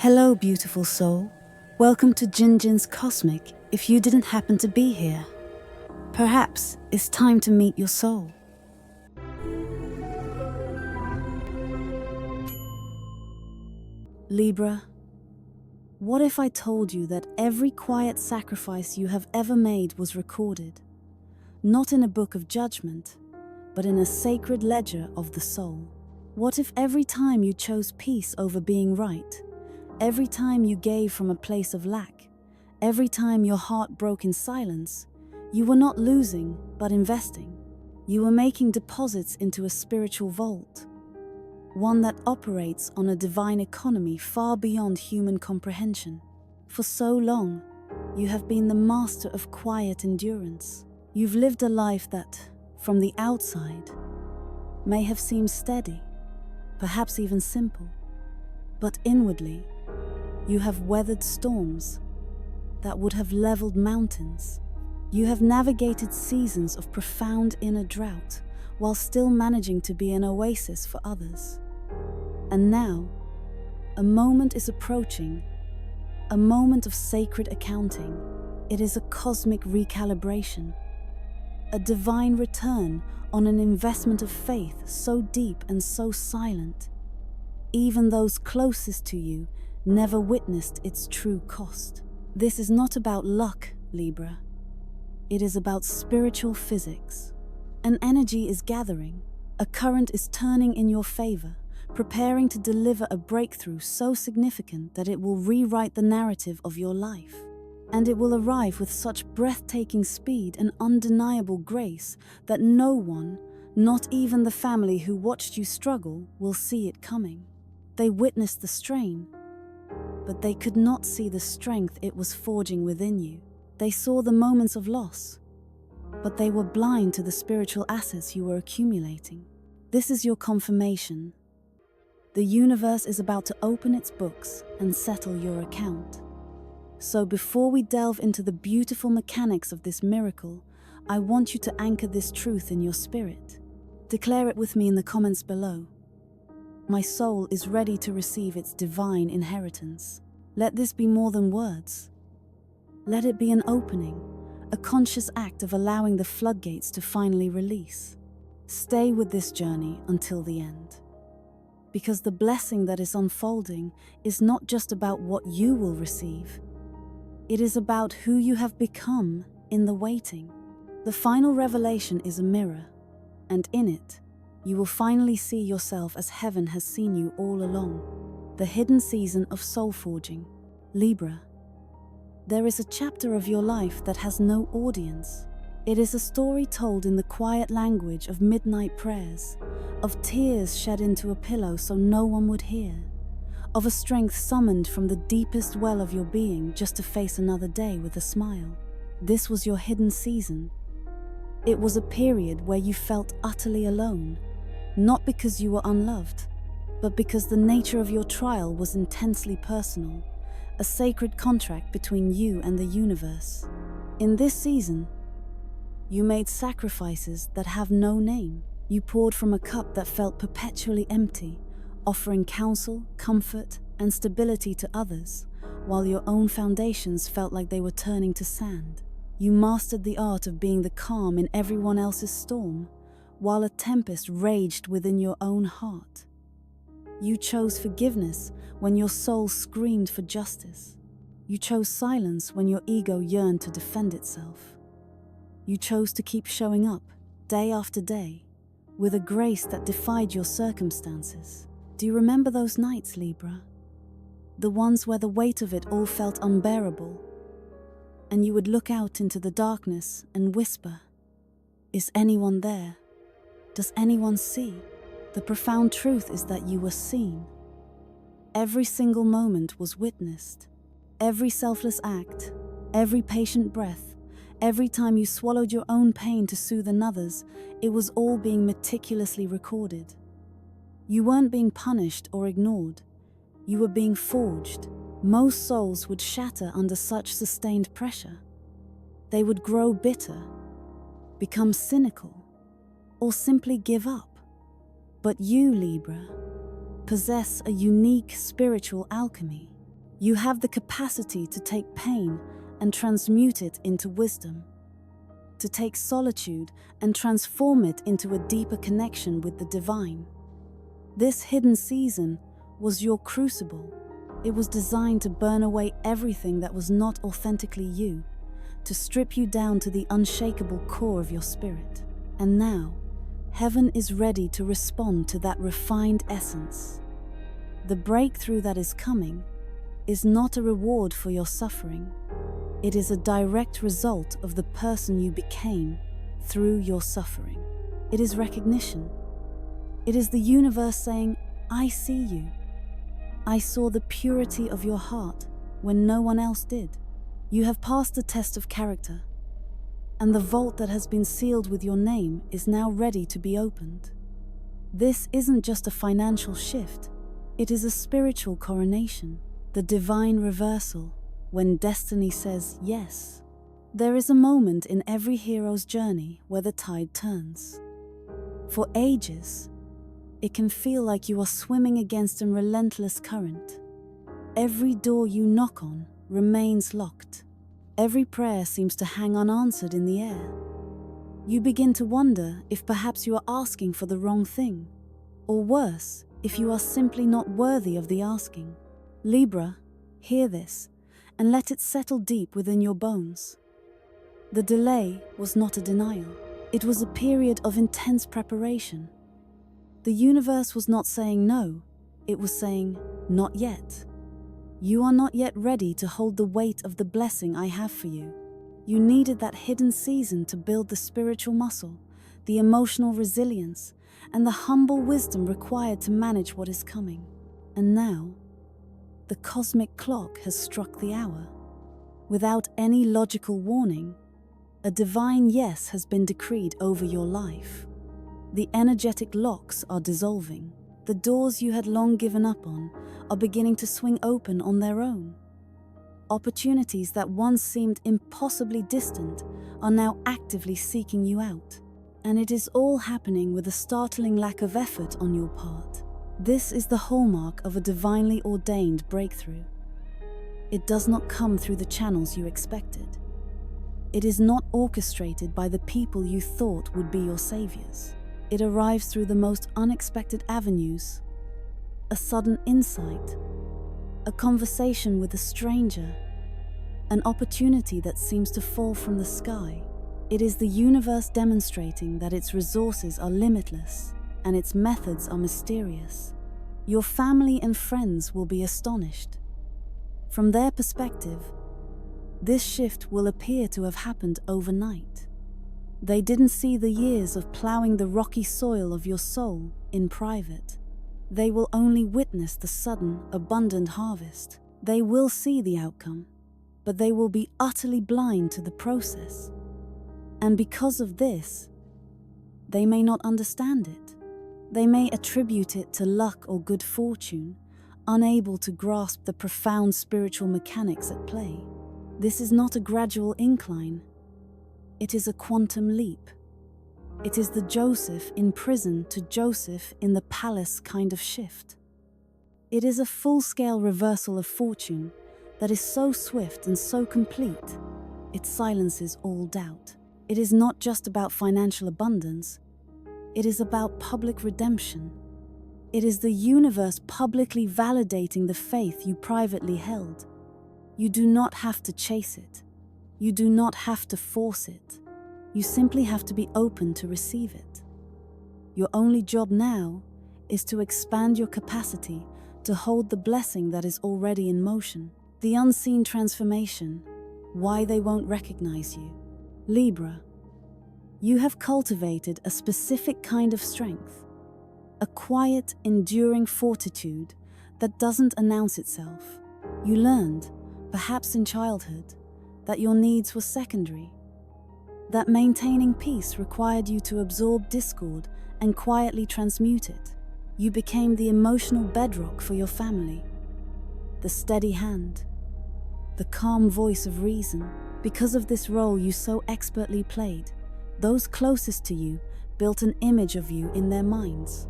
Hello, beautiful soul. Welcome to Jinjin's Cosmic. If you didn't happen to be here, perhaps it's time to meet your soul. Libra, what if I told you that every quiet sacrifice you have ever made was recorded, not in a book of judgment, but in a sacred ledger of the soul? What if every time you chose peace over being right, every time you gave from a place of lack, every time your heart broke in silence, you were not losing, but investing. You were making deposits into a spiritual vault, one that operates on a divine economy far beyond human comprehension. For so long, you have been the master of quiet endurance. You've lived a life that, from the outside, may have seemed steady, perhaps even simple, but inwardly, you have weathered storms that would have leveled mountains. You have navigated seasons of profound inner drought while still managing to be an oasis for others. And now, a moment is approaching, a moment of sacred accounting. It is a cosmic recalibration, a divine return on an investment of faith so deep and so silent. Even those closest to you never witnessed its true cost. This is not about luck, Libra. It is about spiritual physics. An energy is gathering, a current is turning in your favor, preparing to deliver a breakthrough so significant that it will rewrite the narrative of your life. And it will arrive with such breathtaking speed and undeniable grace that no one, not even the family who watched you struggle, will see it coming. They witnessed the strain, but they could not see the strength it was forging within you. They saw the moments of loss, but they were blind to the spiritual assets you were accumulating. This is your confirmation. The universe is about to open its books and settle your account. So before we delve into the beautiful mechanics of this miracle, I want you to anchor this truth in your spirit. Declare it with me in the comments below. My soul is ready to receive its divine inheritance. Let this be more than words. Let it be an opening, a conscious act of allowing the floodgates to finally release. Stay with this journey until the end. Because the blessing that is unfolding is not just about what you will receive. It is about who you have become in the waiting. The final revelation is a mirror, and in it, you will finally see yourself as heaven has seen you all along. The hidden season of soul forging. Libra, there is a chapter of your life that has no audience. It is a story told in the quiet language of midnight prayers, of tears shed into a pillow so no one would hear, of a strength summoned from the deepest well of your being just to face another day with a smile. This was your hidden season. It was a period where you felt utterly alone, not because you were unloved, but because the nature of your trial was intensely personal, a sacred contract between you and the universe. In this season, you made sacrifices that have no name. You poured from a cup that felt perpetually empty, offering counsel, comfort, and stability to others, while your own foundations felt like they were turning to sand. You mastered the art of being the calm in everyone else's storm, while a tempest raged within your own heart. You chose forgiveness when your soul screamed for justice. You chose silence when your ego yearned to defend itself. You chose to keep showing up, day after day, with a grace that defied your circumstances. Do you remember those nights, Libra? The ones where the weight of it all felt unbearable, and you would look out into the darkness and whisper, "Is anyone there? Does anyone see?" The profound truth is that you were seen. Every single moment was witnessed. Every selfless act, every patient breath, every time you swallowed your own pain to soothe another's, it was all being meticulously recorded. You weren't being punished or ignored. You were being forged. Most souls would shatter under such sustained pressure. They would grow bitter, become cynical, or simply give up. But you, Libra, possess a unique spiritual alchemy. You have the capacity to take pain and transmute it into wisdom, to take solitude and transform it into a deeper connection with the divine. This hidden season was your crucible. It was designed to burn away everything that was not authentically you, to strip you down to the unshakable core of your spirit. And now, heaven is ready to respond to that refined essence. The breakthrough that is coming is not a reward for your suffering. It is a direct result of the person you became through your suffering. It is recognition. It is the universe saying, I see you. I saw the purity of your heart when no one else did. You have passed the test of character, and the vault that has been sealed with your name is now ready to be opened. This isn't just a financial shift, it is a spiritual coronation, the divine reversal, when destiny says yes. There is a moment in every hero's journey where the tide turns. For ages, it can feel like you are swimming against a relentless current. Every door you knock on remains locked. Every prayer seems to hang unanswered in the air. You begin to wonder if perhaps you are asking for the wrong thing, or worse, if you are simply not worthy of the asking. Libra, hear this, and let it settle deep within your bones. The delay was not a denial. It was a period of intense preparation. The universe was not saying no, it was saying, not yet. You are not yet ready to hold the weight of the blessing I have for you. You needed that hidden season to build the spiritual muscle, the emotional resilience, and the humble wisdom required to manage what is coming. And now, the cosmic clock has struck the hour. Without any logical warning, a divine yes has been decreed over your life. The energetic locks are dissolving. The doors you had long given up on are beginning to swing open on their own. Opportunities that once seemed impossibly distant are now actively seeking you out. And it is all happening with a startling lack of effort on your part. This is the hallmark of a divinely ordained breakthrough. It does not come through the channels you expected. It is not orchestrated by the people you thought would be your saviors. It arrives through the most unexpected avenues. A sudden insight, a conversation with a stranger, an opportunity that seems to fall from the sky. It is the universe demonstrating that its resources are limitless and its methods are mysterious. Your family and friends will be astonished. From their perspective, this shift will appear to have happened overnight. They didn't see the years of plowing the rocky soil of your soul in private. They will only witness the sudden, abundant harvest. They will see the outcome, but they will be utterly blind to the process. And because of this, they may not understand it. They may attribute it to luck or good fortune, unable to grasp the profound spiritual mechanics at play. This is not a gradual incline. It is a quantum leap. It is the Joseph in prison to Joseph in the palace kind of shift. It is a full-scale reversal of fortune that is so swift and so complete, it silences all doubt. It is not just about financial abundance, it is about public redemption. It is the universe publicly validating the faith you privately held. You do not have to chase it. You do not have to force it. You simply have to be open to receive it. Your only job now is to expand your capacity to hold the blessing that is already in motion. The unseen transformation, why they won't recognize you. Libra, you have cultivated a specific kind of strength, a quiet, enduring fortitude that doesn't announce itself. You learned, perhaps in childhood, that your needs were secondary, that maintaining peace required you to absorb discord and quietly transmute it. You became the emotional bedrock for your family, the steady hand, the calm voice of reason. Because of this role you so expertly played, those closest to you built an image of you in their minds.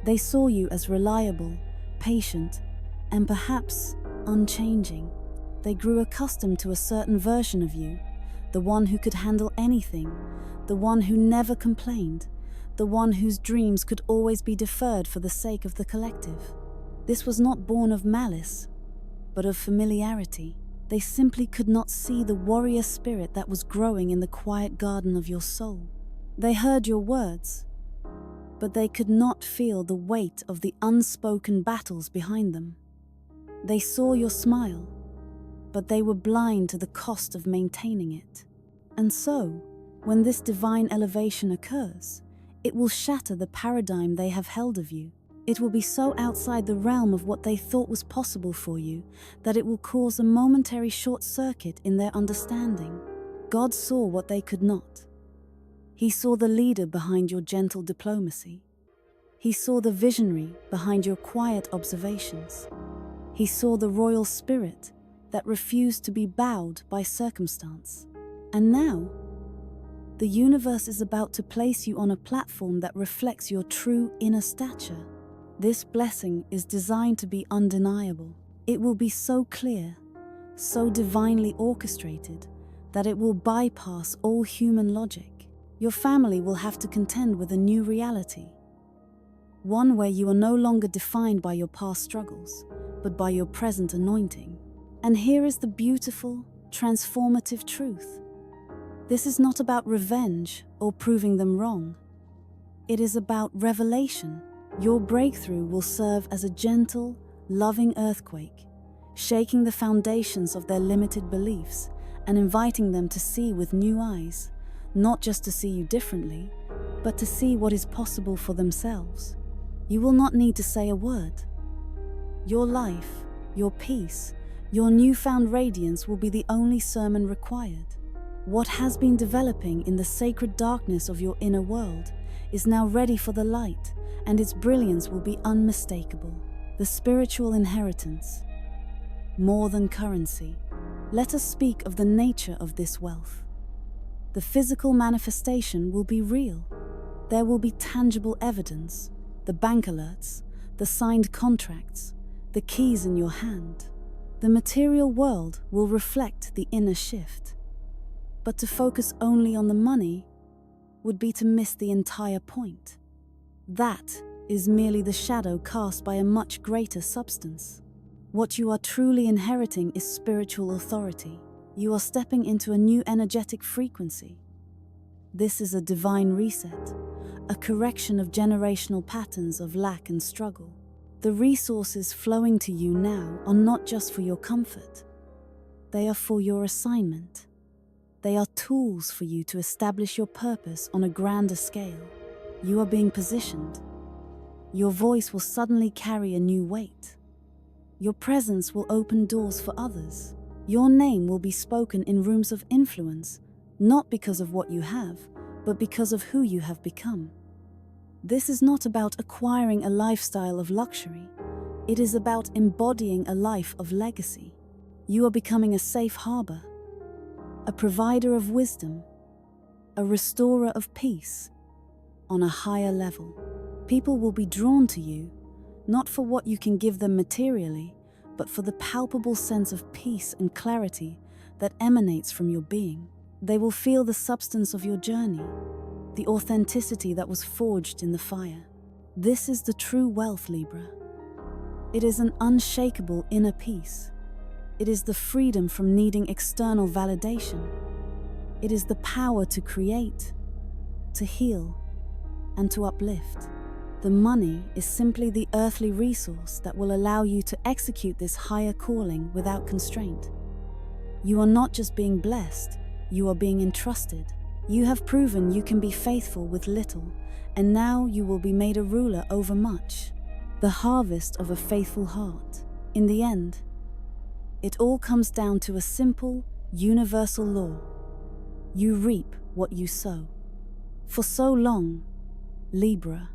They saw you as reliable, patient, and perhaps unchanging. They grew accustomed to a certain version of you, the one who could handle anything, the one who never complained, the one whose dreams could always be deferred for the sake of the collective. This was not born of malice, but of familiarity. They simply could not see the warrior spirit that was growing in the quiet garden of your soul. They heard your words, but they could not feel the weight of the unspoken battles behind them. They saw your smile, but they were blind to the cost of maintaining it. And so, when this divine elevation occurs, it will shatter the paradigm they have held of you. It will be so outside the realm of what they thought was possible for you that it will cause a momentary short circuit in their understanding. God saw what they could not. He saw the leader behind your gentle diplomacy. He saw the visionary behind your quiet observations. He saw the royal spirit that refused to be bowed by circumstance. And now, the universe is about to place you on a platform that reflects your true inner stature. This blessing is designed to be undeniable. It will be so clear, so divinely orchestrated, that it will bypass all human logic. Your family will have to contend with a new reality, one where you are no longer defined by your past struggles, but by your present anointing. And here is the beautiful, transformative truth. This is not about revenge or proving them wrong. It is about revelation. Your breakthrough will serve as a gentle, loving earthquake, shaking the foundations of their limited beliefs and inviting them to see with new eyes, not just to see you differently, but to see what is possible for themselves. You will not need to say a word. Your life, your peace, your newfound radiance will be the only sermon required. What has been developing in the sacred darkness of your inner world is now ready for the light, and its brilliance will be unmistakable. The spiritual inheritance, more than currency. Let us speak of the nature of this wealth. The physical manifestation will be real. There will be tangible evidence, the bank alerts, the signed contracts, the keys in your hand. The material world will reflect the inner shift. But to focus only on the money would be to miss the entire point. That is merely the shadow cast by a much greater substance. What you are truly inheriting is spiritual authority. You are stepping into a new energetic frequency. This is a divine reset, a correction of generational patterns of lack and struggle. The resources flowing to you now are not just for your comfort. They are for your assignment. They are tools for you to establish your purpose on a grander scale. You are being positioned. Your voice will suddenly carry a new weight. Your presence will open doors for others. Your name will be spoken in rooms of influence, not because of what you have, but because of who you have become. This is not about acquiring a lifestyle of luxury. It is about embodying a life of legacy. You are becoming a safe harbor, a provider of wisdom, a restorer of peace on a higher level. People will be drawn to you, not for what you can give them materially, but for the palpable sense of peace and clarity that emanates from your being. They will feel the substance of your journey, the authenticity that was forged in the fire. This is the true wealth, Libra. It is an unshakable inner peace. It is the freedom from needing external validation. It is the power to create, to heal, and to uplift. The money is simply the earthly resource that will allow you to execute this higher calling without constraint. You are not just being blessed, you are being entrusted. You have proven you can be faithful with little, and now you will be made a ruler over much. The harvest of a faithful heart. In the end, it all comes down to a simple, universal law. You reap what you sow. For so long, Libra,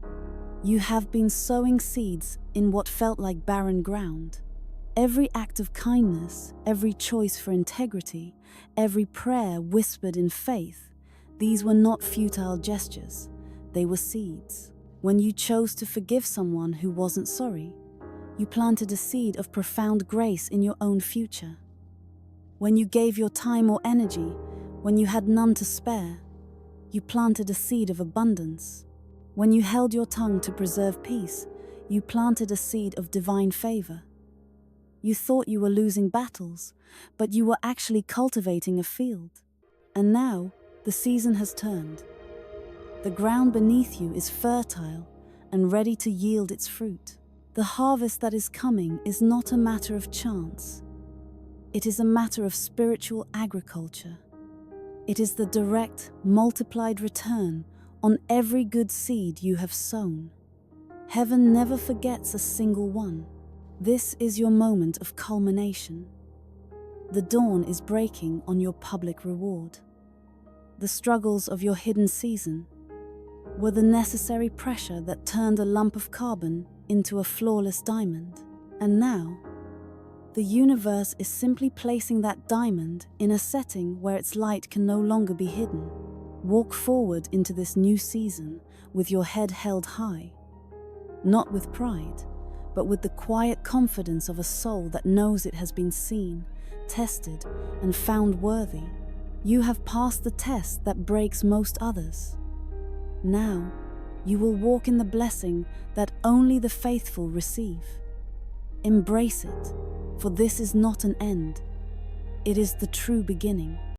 you have been sowing seeds in what felt like barren ground. Every act of kindness, every choice for integrity, every prayer whispered in faith, these were not futile gestures, they were seeds. When you chose to forgive someone who wasn't sorry, you planted a seed of profound grace in your own future. When you gave your time or energy, when you had none to spare, you planted a seed of abundance. When you held your tongue to preserve peace, you planted a seed of divine favor. You thought you were losing battles, but you were actually cultivating a field. And now, the season has turned. The ground beneath you is fertile and ready to yield its fruit. The harvest that is coming is not a matter of chance. It is a matter of spiritual agriculture. It is the direct, multiplied return on every good seed you have sown. Heaven never forgets a single one. This is your moment of culmination. The dawn is breaking on your public reward. The struggles of your hidden season were the necessary pressure that turned a lump of carbon into a flawless diamond. And now, the universe is simply placing that diamond in a setting where its light can no longer be hidden. Walk forward into this new season with your head held high, not with pride, but with the quiet confidence of a soul that knows it has been seen, tested, and found worthy. You have passed the test that breaks most others. Now, you will walk in the blessing that only the faithful receive. Embrace it, for this is not an end. It is the true beginning.